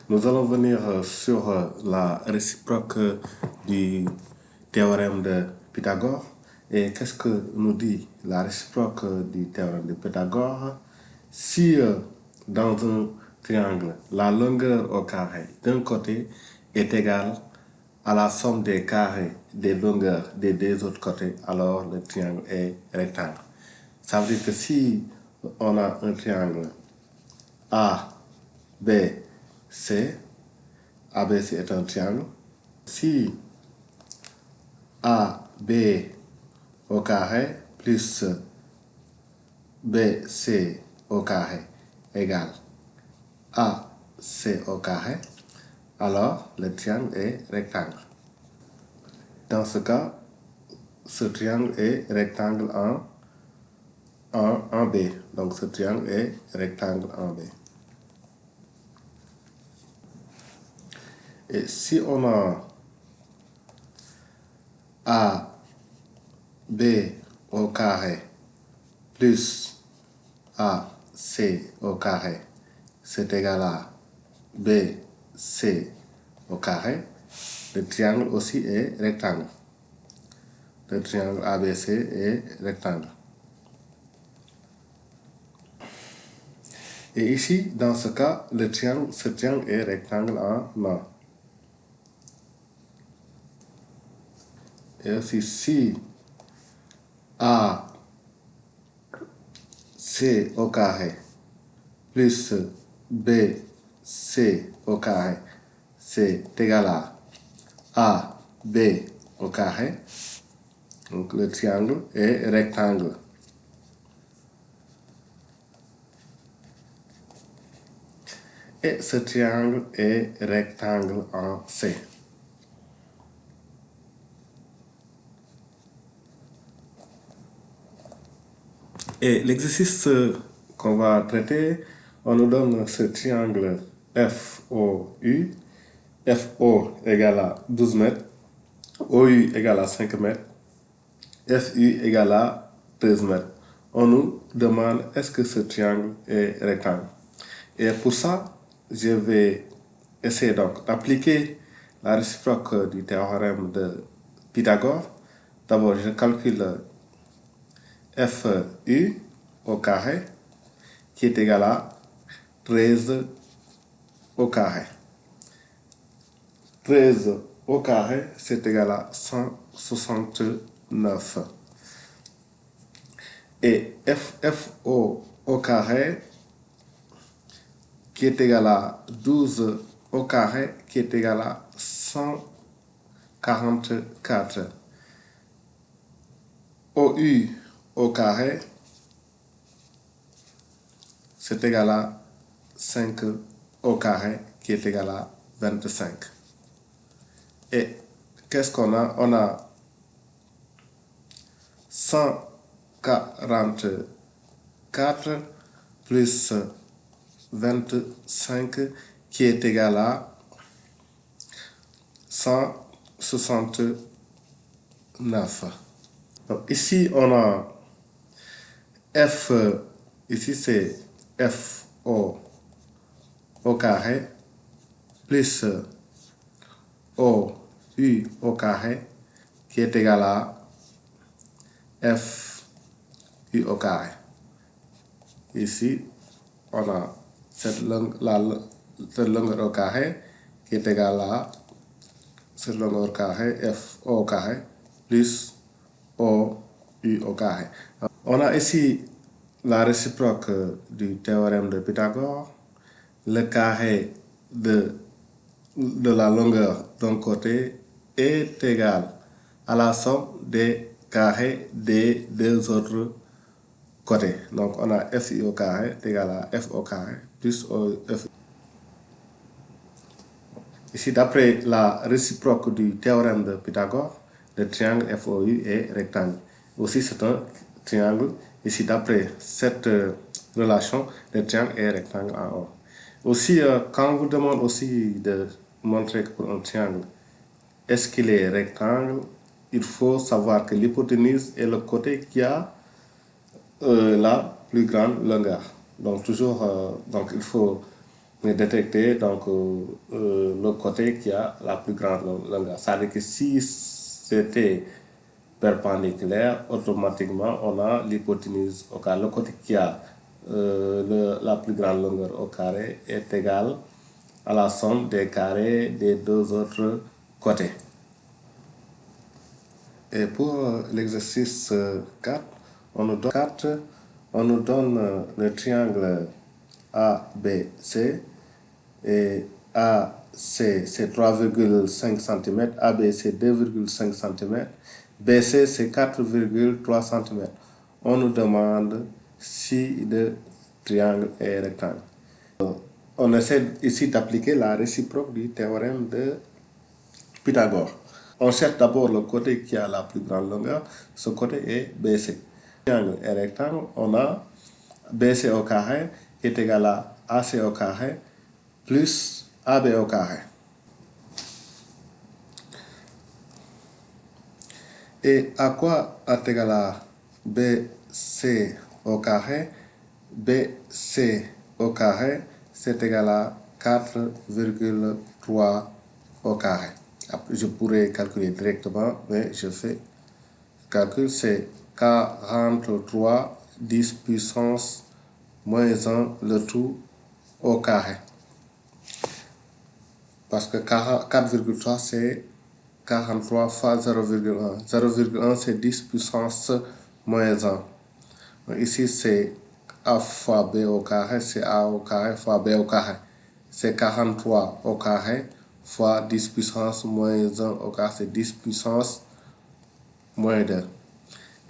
Nous allons venir sur la réciproque du théorème de Pythagore. Et qu'est-ce que nous dit la réciproque du théorème de Pythagore? Si dans un triangle, la longueur au carré d'un côté est égale à la somme des carrés des longueurs des deux autres côtés, alors le triangle est rectangle. Ça veut dire que si on a un triangle A, B, C, ABC est un triangle. Si AB au carré plus BC au carré égale AC au carré, alors le triangle est rectangle. Dans ce cas, ce triangle est rectangle en B. Donc ce triangle est rectangle en B. Et si on a A, B au carré plus A, C au carré, c'est égal à B, C au carré, le triangle aussi est rectangle. Le triangle ABC est rectangle. Et ici, dans ce cas, ce triangle est rectangle en A. Et aussi, si A, C au carré plus B, C au carré, c'est égal à A, B au carré. Donc le triangle est rectangle. Et ce triangle est rectangle en C. Et l'exercice qu'on va traiter, on nous donne ce triangle FOU. FO égale à 12 mètres, OU égale à 5 mètres, FU égale à 13 mètres. On nous demande est-ce que ce triangle est rectangle. Et pour ça, je vais essayer donc d'appliquer la réciproque du théorème de Pythagore. D'abord, je calcule FU au carré qui est égal à 13 au carré. 13 au carré, c'est égal à 169. Et FO au carré, qui est égal à 12 au carré, qui est égal à 144. OU au carré, c'est égal à 5 au carré, qui est égal à 25. Et qu'est-ce qu'on a? On a 144 plus 25 qui est égal à 169. Donc ici on a F, ici c'est FO au carré plus OU au carré qui est égal à FU au carré. Ici, on a cette longueur au carré qui est égale à cette longueur au carré, FO au carré, plus OU au carré. On a ici la réciproque du théorème de Pythagore. Le carré de la longueur d'un côté est égal à la somme des carrés des deux autres côtés. Donc on a FI au carré est égal à F au carré plus F. Ici, d'après la réciproque du théorème de Pythagore, le triangle FOU est rectangle. Aussi, c'est un triangle. Ici, d'après cette relation, le triangle est rectangle en haut. Aussi, quand on vous demande aussi de montrer que pour un triangle, est-ce qu'il est rectangle, il faut savoir que l'hypoténuse est le côté qui a la plus grande longueur. Donc toujours, donc il faut détecter donc le côté qui a la plus grande longueur. C'est-à-dire que si c'était perpendiculaire, automatiquement on a l'hypoténuse au carré. Le côté qui a la plus grande longueur au carré est égal à la somme des carrés des deux autres côtés. Et pour l'exercice 4, on nous donne le triangle ABC et AC c'est 3,5 cm, AB c'est 2,5 cm, BC c'est 4,3 cm. On nous demande si le triangle est rectangle. On essaie ici d'appliquer la réciproque du théorème de Pythagore. On cherche d'abord le côté qui a la plus grande longueur. Ce côté est BC. Le triangle est rectangle. On a BC au carré qui est égal à AC au carré plus AB au carré. Et à quoi est égal à BC au carré? BC au carré, c'est égal à 4,3 au carré. Je pourrais calculer directement, mais je fais le calcul, c'est 43 10 puissance moins 1 le tout au carré. Parce que 4,3 c'est 43 fois 0,1. 0,1 c'est 10 puissance moins 1. Ici c'est A fois B au carré, c'est A au carré fois B au carré. C'est 43 au carré fois 10 puissance moins 1 au carré, c'est 10 puissance moins 2.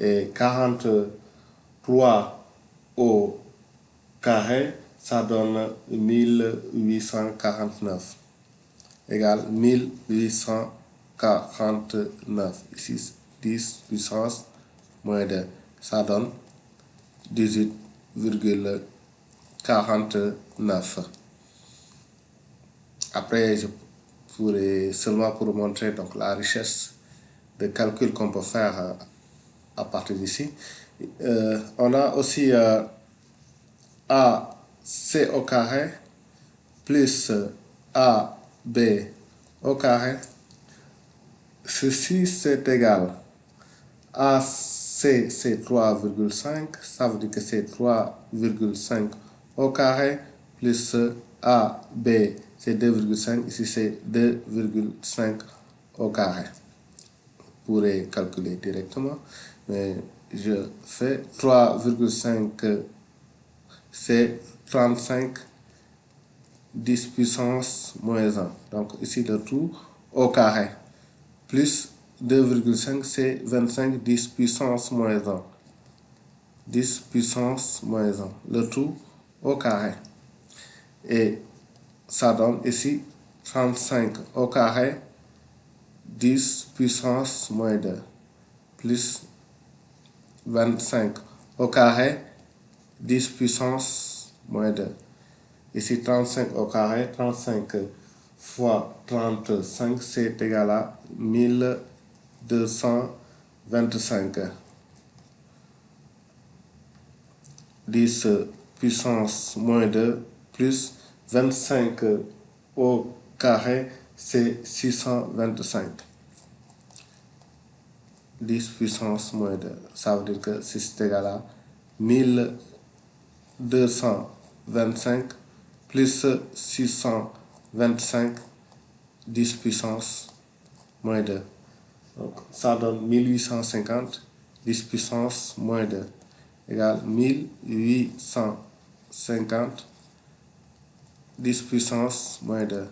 Et 43 au carré, ça donne 1849. Égale 1849. Ici, 10 puissance moins 2. Ça donne 18,49. Après, je pourrais seulement pour montrer donc, la richesse de calcul qu'on peut faire à partir d'ici. On a aussi AC au carré plus AB au carré. Ceci c'est égal. AC c'est 3,5. Ça veut dire que c'est 3,5 au carré plus AB c'est 2,5. Ici c'est 2,5 au carré. Vous pourrez calculer directement. Mais je fais 3,5 c'est 35 10 puissance moins 1. Donc ici le tout au carré. Plus 2,5 c'est 25 10 puissance moins 1. 10 puissance moins 1. Le tout au carré. Et ça donne ici 35 au carré 10 puissance moins 2. Plus 25 au carré 10 puissance moins 2. Ici 35 au carré, 35 fois 35 c'est égal à 1225. 10 puissance moins 2 plus 25 au carré c'est 625. 10 puissance moins 2. Ça veut dire que c'est égal à 1225 plus 625 10 puissance moins 2. Donc ça donne 1850 10 puissance moins 2 égale 1850 10 puissance moins 2.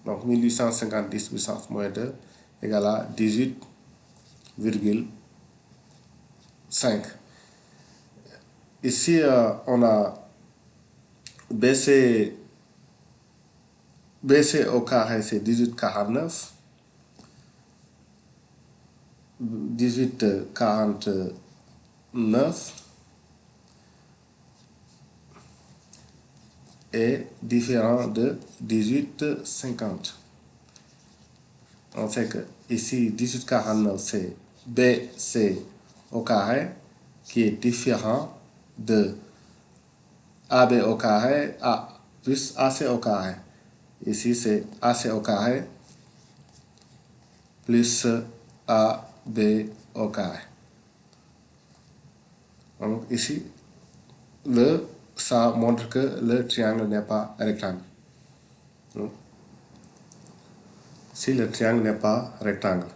Donc 1850 10 puissance moins 2 égale à 18,5. Ici, on a BC au carré, c'est 18,49. 18,49 est différent de 18,50. On sait que ici 18,49 c'est BC au carré qui est différent de AB au carré plus AC au carré. Ici, c'est AC au carré plus AB au carré. Donc ici, ça montre que le triangle n'est pas rectangle. Si le triangle n'est pas rectangle.